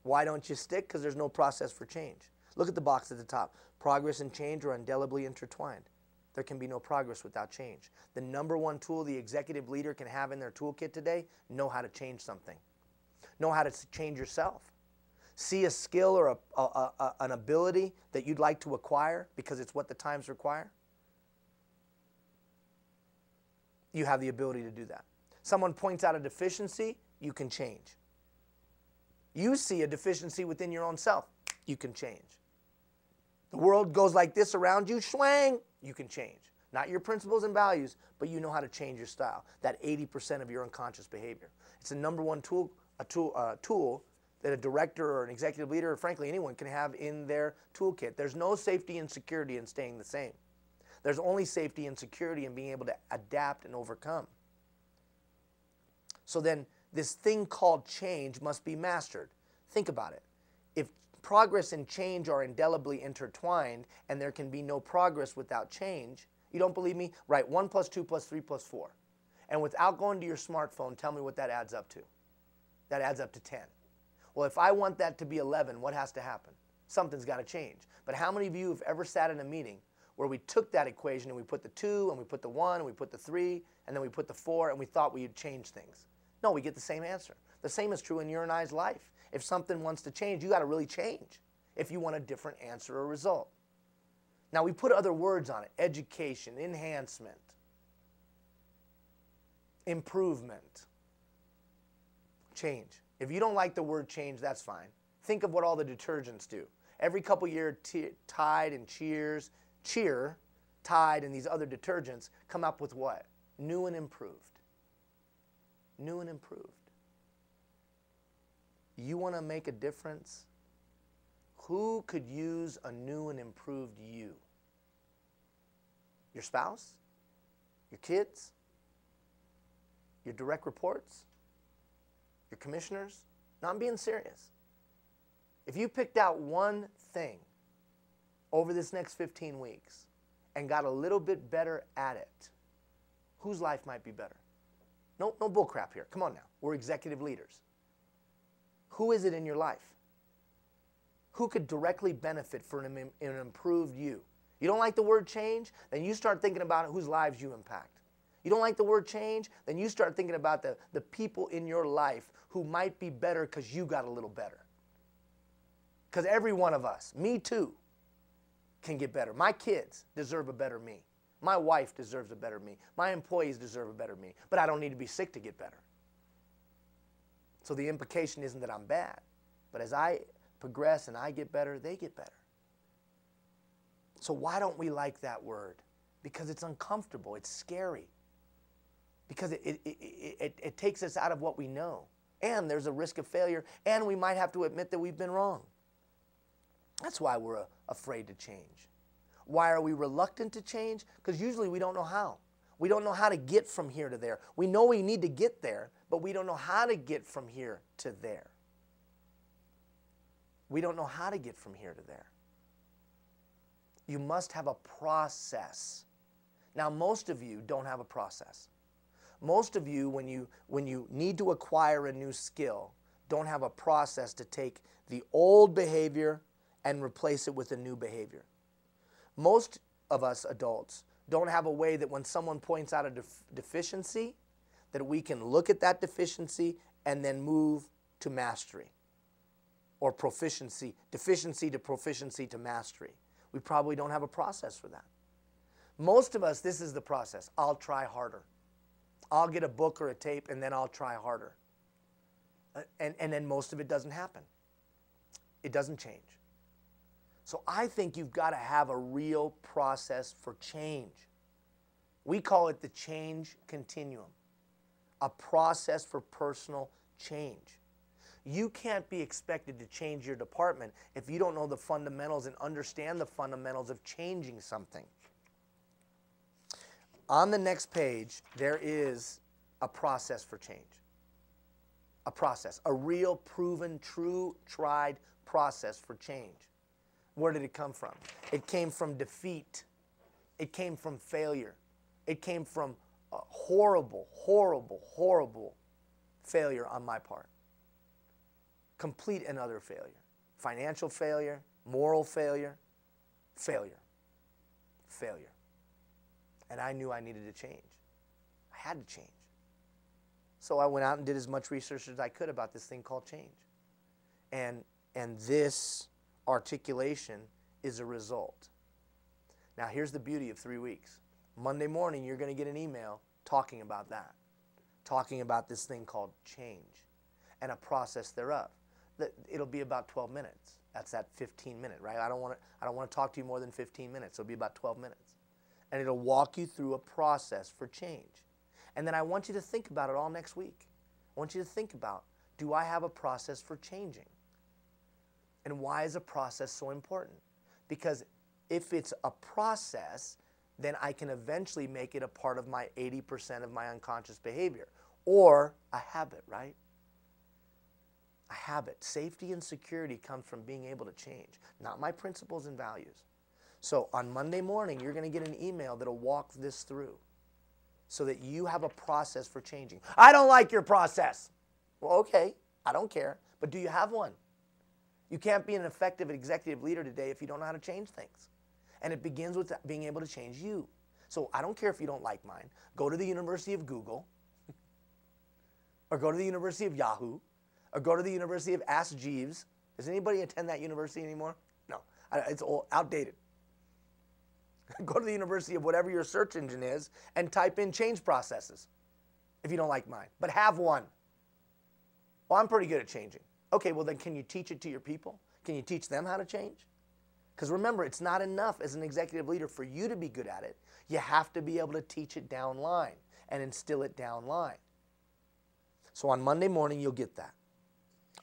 Why don't you stick? Because there's no process for change. Look at the box at the top. Progress and change are indelibly intertwined. There can be no progress without change. The number one tool the executive leader can have in their toolkit today, know how to change something. Know how to change yourself. See a skill or an ability that you'd like to acquire because it's what the times require. You have the ability to do that. Someone points out a deficiency, you can change. You see a deficiency within your own self, you can change. The world goes like this around you, swang, you can change. Not your principles and values, but you know how to change your style. That 80% of your unconscious behavior. It's the number one tool that a director or an executive leader, or frankly anyone, can have in their toolkit. There's no safety and security in staying the same. There's only safety and security in being able to adapt and overcome. So then, this thing called change must be mastered. Think about it. If progress and change are indelibly intertwined and there can be no progress without change, you don't believe me? Write 1 + 2 + 3 + 4. And without going to your smartphone, tell me what that adds up to. That adds up to 10. Well, if I want that to be 11, what has to happen? Something's got to change. But how many of you have ever sat in a meeting where we took that equation and we put the 2 and we put the 1 and we put the 3 and then we put the 4 and we thought we had changed things? No, we get the same answer. The same is true in your and I's life. If something wants to change, you got to really change if you want a different answer or result. Now, we put other words on it. Education, enhancement, improvement, change. If you don't like the word change, that's fine. Think of what all the detergents do. Every couple years, Tide and Cheer, Tide, and these other detergents come up with what? New and improved. New and improved. You want to make a difference? Who could use a new and improved you? Your spouse? Your kids? Your direct reports? Your commissioners? No, I'm being serious. If you picked out one thing over this next 15 weeks and got a little bit better at it, whose life might be better? No bull crap here. Come on now. We're executive leaders. Who is it in your life? Who could directly benefit from an improved you? You don't like the word change? Then you start thinking about whose lives you impact. You don't like the word change? Then you start thinking about the people in your life who might be better because you got a little better. Because every one of us, me too, can get better. My kids deserve a better me. My wife deserves a better me. My employees deserve a better me. But I don't need to be sick to get better. So the implication isn't that I'm bad. But as I progress and I get better, they get better. So why don't we like that word? Because it's uncomfortable. It's scary. Because it takes us out of what we know. And there's a risk of failure. And we might have to admit that we've been wrong. That's why we're afraid to change. Why are we reluctant to change? Because usually we don't know how. We don't know how to get from here to there. We know we need to get there, but we don't know how to get from here to there. We don't know how to get from here to there. You must have a process Now, most of you don't have a process. Most of you, when you need to acquire a new skill, don't have a process to take the old behavior and replace it with a new behavior. Most of us adults don't have a way that when someone points out a deficiency, that we can look at that deficiency and then move to mastery or proficiency, deficiency to proficiency to mastery. We probably don't have a process for that. Most of us, this is the process. I'll try harder. I'll get a book or a tape and then I'll try harder. And then most of it doesn't happen. It doesn't change. So I think you've got to have a real process for change. We call it the change continuum, a process for personal change. You can't be expected to change your department if you don't know the fundamentals and understand the fundamentals of changing something. On the next page, there is a process for change. A process, a real, proven, true, tried process for change. Where did it come from? It came from defeat. It came from failure. It came from a horrible, horrible, horrible failure on my part. Complete and utter failure. Financial failure, moral failure, failure. And I knew I needed to change. I had to change. So I went out and did as much research as I could about this thing called change. And this articulation is a result. Now here's the beauty of 3 weeks. Monday morning you're going to get an email talking about that. Talking about this thing called change and a process thereof. It'll be about 12 minutes. That's that 15 minute, right? I don't want to talk to you more than 15 minutes. It'll be about 12 minutes. And it'll walk you through a process for change. And then I want you to think about it all next week. I want you to think about, do I have a process for changing? And why is a process so important? Because if it's a process, then I can eventually make it a part of my 80% of my unconscious behavior. Or a habit, right? A habit. Safety and security comes from being able to change, not my principles and values. So on Monday morning, you're going to get an email that'll walk this through so that you have a process for changing. I don't like your process. Well, okay, I don't care, but do you have one? You can't be an effective executive leader today if you don't know how to change things. And it begins with being able to change you. So I don't care if you don't like mine. Go to the University of Google, or go to the University of Yahoo, or go to the University of Ask Jeeves. Does anybody attend that university anymore? No, it's old, outdated. Go to the University of whatever your search engine is and type in change processes if you don't like mine. But have one. Well, I'm pretty good at changing. Okay, well then can you teach it to your people? Can you teach them how to change? Because remember, it's not enough as an executive leader for you to be good at it. You have to be able to teach it down line and instill it down line. So on Monday morning, you'll get that.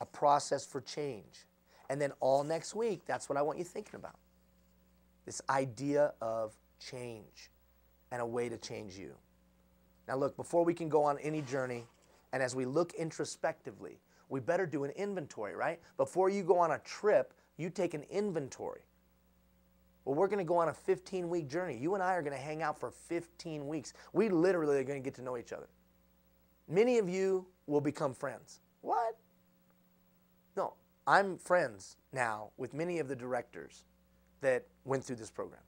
A process for change. And then all next week, that's what I want you thinking about. This idea of change and a way to change you. Now look, before we can go on any journey, and as we look introspectively, we better do an inventory, right? Before you go on a trip, you take an inventory. Well, we're going to go on a 15-week journey. You and I are going to hang out for 15 weeks. We literally are going to get to know each other. Many of you will become friends. What? No, I'm friends now with many of the directors that went through this program.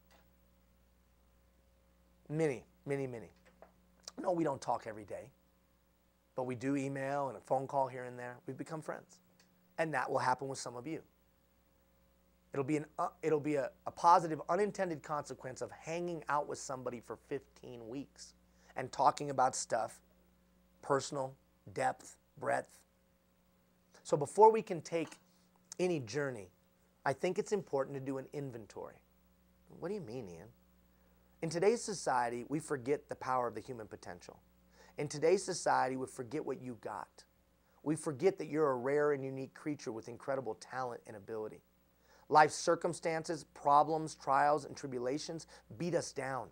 Many. No, we don't talk every day, but we do email and a phone call here and there. We've become friends. And that will happen with some of you. It'll be a positive, unintended consequence of hanging out with somebody for 15 weeks and talking about stuff, personal, depth, breadth. So before we can take any journey, I think it's important to do an inventory. What do you mean, Ian? In today's society, we forget the power of the human potential. In today's society, we forget what you got. We forget that you're a rare and unique creature with incredible talent and ability. Life's circumstances, problems, trials, and tribulations beat us down.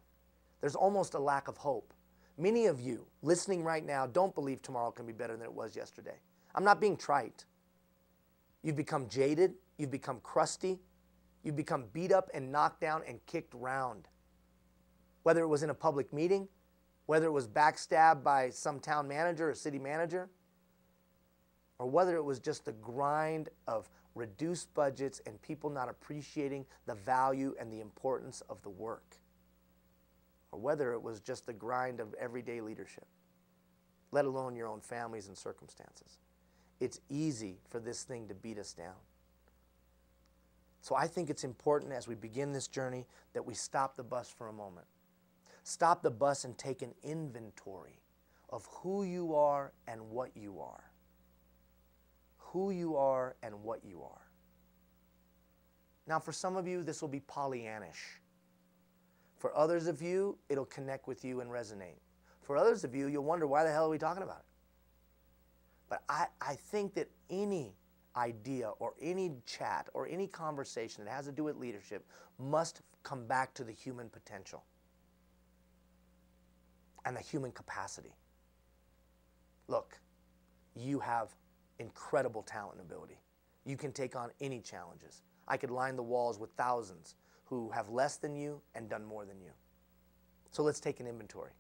There's almost a lack of hope. Many of you listening right now don't believe tomorrow can be better than it was yesterday. I'm not being trite. You've become jaded. You've become crusty. You've become beat up and knocked down and kicked round. Whether it was in a public meeting, whether it was backstabbed by some town manager or city manager, or whether it was just the grind of reduced budgets and people not appreciating the value and the importance of the work, or whether it was just the grind of everyday leadership, let alone your own families and circumstances. It's easy for this thing to beat us down. So I think it's important as we begin this journey that we stop the bus for a moment. Stop the bus and take an inventory of who you are and what you are. Who you are and what you are. Now, for some of you, this will be Pollyannish. For others of you, it'll connect with you and resonate. For others of you, you'll wonder, why the hell are we talking about it? But I think that any idea or any chat or any conversation that has to do with leadership must come back to the human potential and the human capacity. Look, you have incredible talent and ability. You can take on any challenges. I could line the walls with thousands who have less than you and done more than you. So let's take an inventory.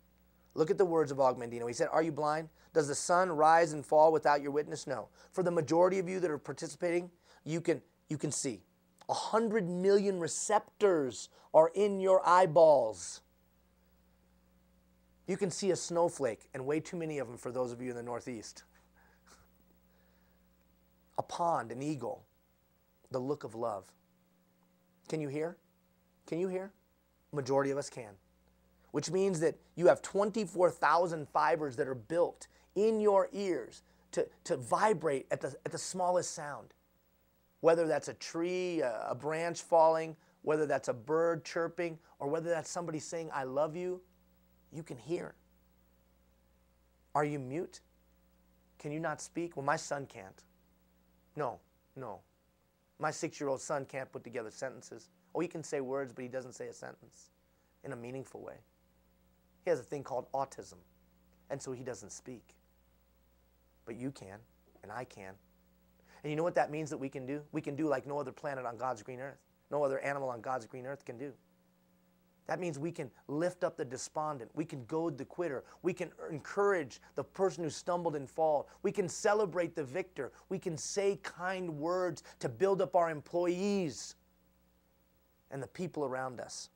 Look at the words of Augmendino. He said, are you blind? Does the sun rise and fall without your witness? No. For the majority of you that are participating, you can see. 100 million receptors are in your eyeballs. You can see a snowflake, and way too many of them for those of you in the Northeast. A pond, an eagle, the look of love. Can you hear? Can you hear? Majority of us can. Which means that you have 24,000 fibers that are built in your ears to vibrate at the smallest sound. Whether that's a tree, a branch falling, whether that's a bird chirping, or whether that's somebody saying, I love you, you can hear. Are you mute? Can you not speak? Well, my son can't. No. My 6-year-old son can't put together sentences. Oh, he can say words, but he doesn't say a sentence in a meaningful way. He has a thing called autism, and so he doesn't speak. But you can, and I can. And you know what that means that we can do? We can do like no other planet on God's green earth. No other animal on God's green earth can do. That means we can lift up the despondent. We can goad the quitter. We can encourage the person who stumbled and fall. We can celebrate the victor. We can say kind words to build up our employees and the people around us.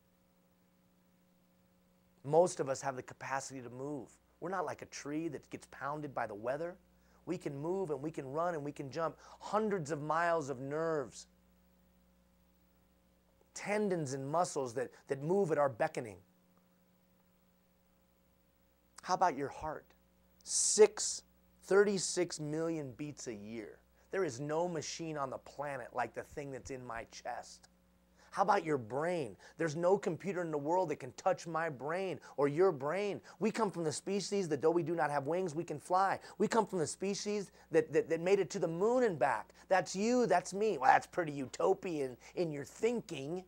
Most of us have the capacity to move. We're not like a tree that gets pounded by the weather. We can move and we can run and we can jump hundreds of miles of nerves, tendons and muscles that move at our beckoning. How about your heart? 36 million beats a year. There is no machine on the planet like the thing that's in my chest. How about your brain? There's no computer in the world that can touch my brain or your brain. We come from the species that though we do not have wings, we can fly. We come from the species that made it to the moon and back. That's you, that's me. Well, that's pretty utopian in your thinking.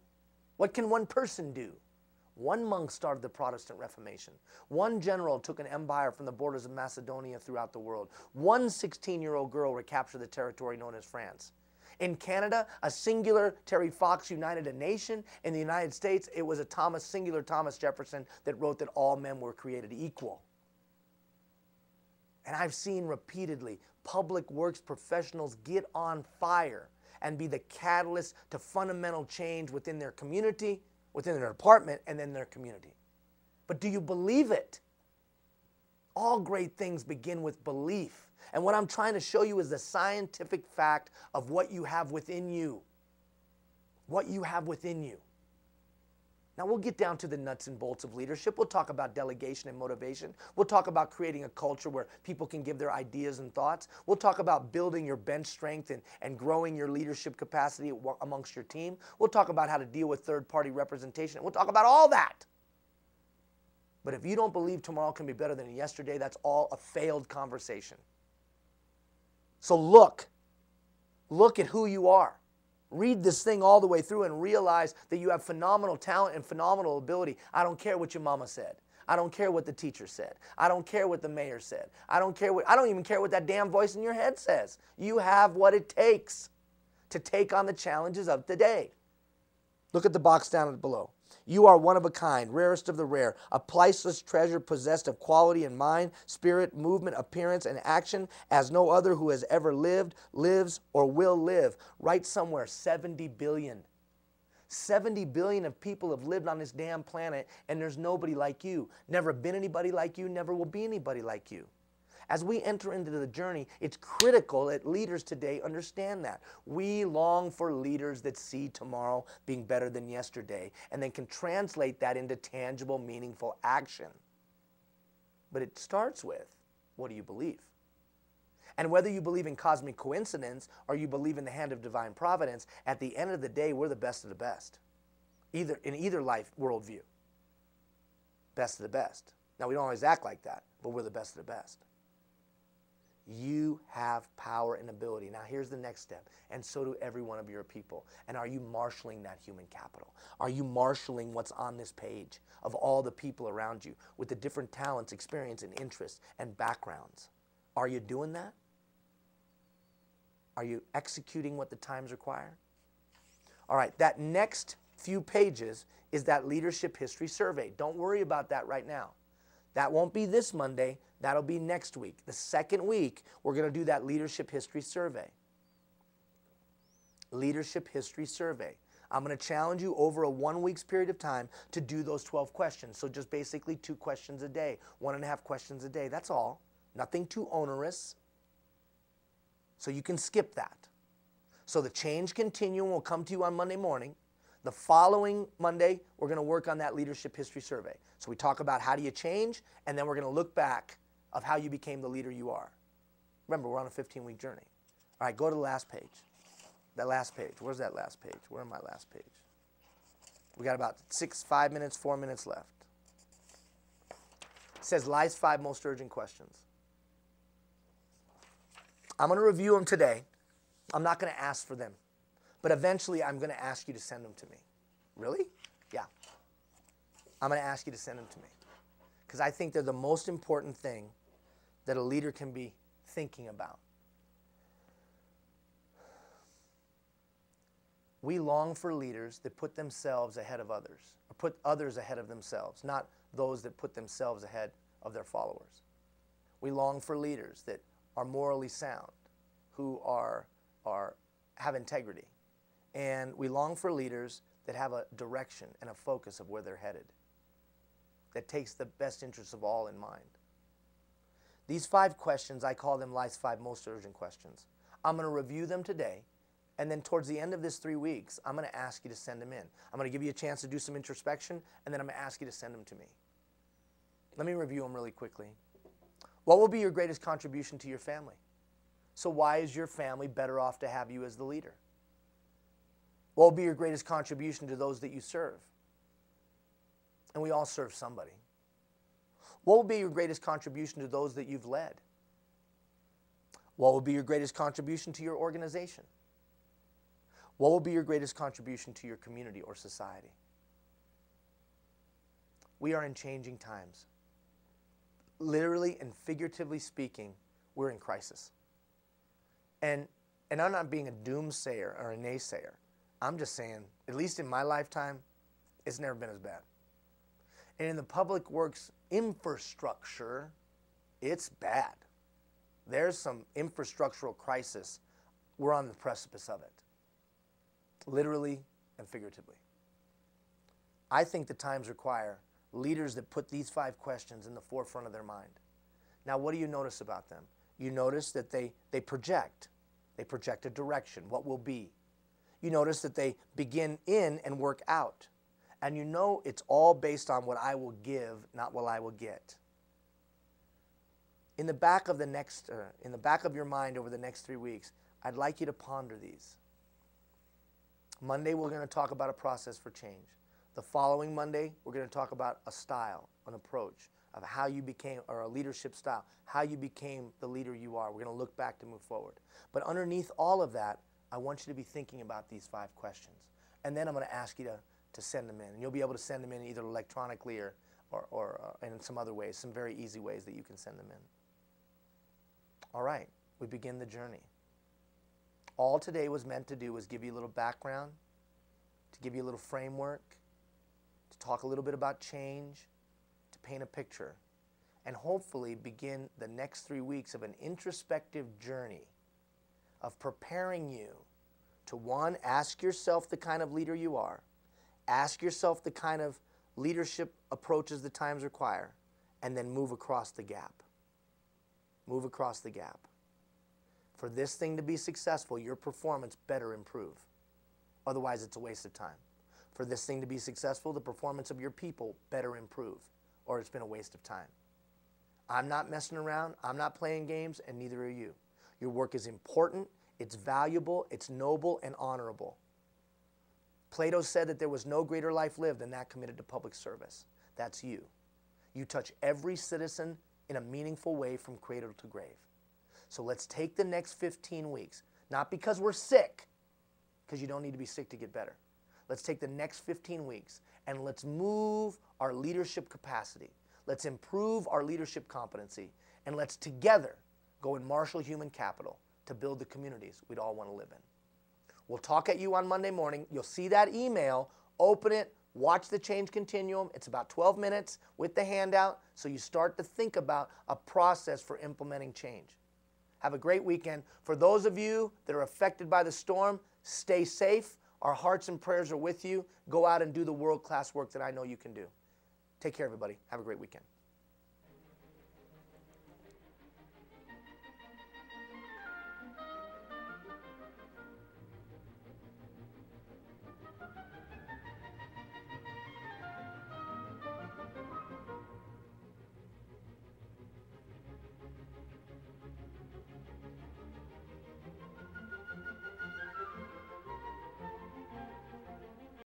What can one person do? One monk started the Protestant Reformation. One general took an empire from the borders of Macedonia throughout the world. One 16-year-old girl recaptured the territory known as France. In Canada, a singular Terry Fox united a nation. In the United States, it was a singular Thomas Jefferson that wrote that all men were created equal. And I've seen repeatedly public works professionals get on fire and be the catalyst to fundamental change within their community, within their department, and then their community. But do you believe it? All great things begin with belief. And what I'm trying to show you is the scientific fact of what you have within you. What you have within you. Now we'll get down to the nuts and bolts of leadership. We'll talk about delegation and motivation. We'll talk about creating a culture where people can give their ideas and thoughts. We'll talk about building your bench strength and growing your leadership capacity amongst your team. We'll talk about how to deal with third-party representation. We'll talk about all that. But if you don't believe tomorrow can be better than yesterday, that's all a failed conversation. So look at who you are. Read this thing all the way through and realize that you have phenomenal talent and phenomenal ability. I don't care what your mama said. I don't care what the teacher said. I don't care what the mayor said. I don't even care what that damn voice in your head says. You have what it takes to take on the challenges of today. Look at the box down below. You are one of a kind, rarest of the rare, a priceless treasure possessed of quality in mind, spirit, movement, appearance, and action as no other who has ever lived, lives, or will live. Write somewhere 70 billion. 70 billion of people have lived on this damn planet, and there's nobody like you. Never been anybody like you, never will be anybody like you. As we enter into the journey, it's critical that leaders today understand that. We long for leaders that see tomorrow being better than yesterday and then can translate that into tangible, meaningful action. But it starts with, what do you believe? And whether you believe in cosmic coincidence or you believe in the hand of divine providence, at the end of the day, we're the best of the best. In either life worldview. Best of the best. Now, we don't always act like that, but we're the best of the best. You have power and ability. Now here's the next step, and so do every one of your people. And are you marshaling that human capital? Are you marshaling what's on this page of all the people around you with the different talents, experience, and interests and backgrounds? Are you doing that? Are you executing what the times require? All right, that next few pages is that leadership history survey. Don't worry about that right now. That won't be this Monday. That'll be next week. The second week, we're going to do that leadership history survey. Leadership history survey. I'm going to challenge you over a 1 week's period of time to do those 12 questions. So just basically 2 questions a day, 1.5 questions a day. That's all. Nothing too onerous. So you can skip that. So the change continuum will come to you on Monday morning. The following Monday, we're going to work on that leadership history survey. So we talk about how do you change, and then we're going to look back of how you became the leader you are. Remember, we're on a 15-week journey. All right, go to the last page. That last page. Where's that last page? Where's my last page? We got about 4 minutes left. It says life's 5 most urgent questions. I'm going to review them today. I'm not going to ask for them. But eventually, I'm going to ask you to send them to me. Really? Yeah. I'm going to ask you to send them to me. Because I think they're the most important thing that a leader can be thinking about. We long for leaders that put themselves ahead of others, or put others ahead of themselves, not those that put themselves ahead of their followers. We long for leaders that are morally sound, who have integrity. And we long for leaders that have a direction and a focus of where they're headed, that takes the best interests of all in mind. These 5 questions, I call them life's 5 most urgent questions. I'm going to review them today, and then towards the end of this 3 weeks, I'm going to ask you to send them in. I'm going to give you a chance to do some introspection, and then I'm going to ask you to send them to me. Let me review them really quickly. What will be your greatest contribution to your family? So why is your family better off to have you as the leader? What will be your greatest contribution to those that you serve? And we all serve somebody. What will be your greatest contribution to those that you've led? What will be your greatest contribution to your organization? What will be your greatest contribution to your community or society? We are in changing times. Literally and figuratively speaking, we're in crisis. And I'm not being a doomsayer or a naysayer. I'm just saying, at least in my lifetime, it's never been as bad. And in the public works infrastructure, it's bad. There's some infrastructural crisis. We're on the precipice of it, literally and figuratively. I think the times require leaders that put these 5 questions in the forefront of their mind. Now, what do you notice about them? You notice that they project. They project a direction, what will be. You notice that they begin in and work out. And you know it's all based on what I will give, not what I will get. In the back of your mind over the next 3 weeks, I'd like you to ponder these. Monday, we're going to talk about a process for change. The following Monday, we're going to talk about a style, an approach of how you became, or a leadership style, how you became the leader you are. We're going to look back to move forward. But underneath all of that, I want you to be thinking about these 5 questions. And then I'm going to ask you to send them in. And you'll be able to send them in either electronically or in some other ways, some very easy ways that you can send them in. All right, we begin the journey. All today was meant to do was give you a little background, to give you a little framework, to talk a little bit about change, to paint a picture, and hopefully begin the next 3 weeks of an introspective journey of preparing you to, one, ask yourself the kind of leader you are, ask yourself the kind of leadership approaches the times require, and then move across the gap. Move across the gap. For this thing to be successful, your performance better improve. Otherwise, it's a waste of time. For this thing to be successful, the performance of your people better improve, or it's been a waste of time. I'm not messing around, I'm not playing games, and neither are you. Your work is important, it's valuable, it's noble, and honorable. Plato said that there was no greater life lived than that committed to public service. That's you. You touch every citizen in a meaningful way from cradle to grave. So let's take the next 15 weeks, not because we're sick, because you don't need to be sick to get better. Let's take the next 15 weeks and let's move our leadership capacity. Let's improve our leadership competency, and let's together go and marshal human capital to build the communities we'd all want to live in. We'll talk at you on Monday morning. You'll see that email, open it, watch the Change Continuum. It's about 12 minutes with the handout, so you start to think about a process for implementing change. Have a great weekend. For those of you that are affected by the storm, stay safe. Our hearts and prayers are with you. Go out and do the world-class work that I know you can do. Take care, everybody. Have a great weekend.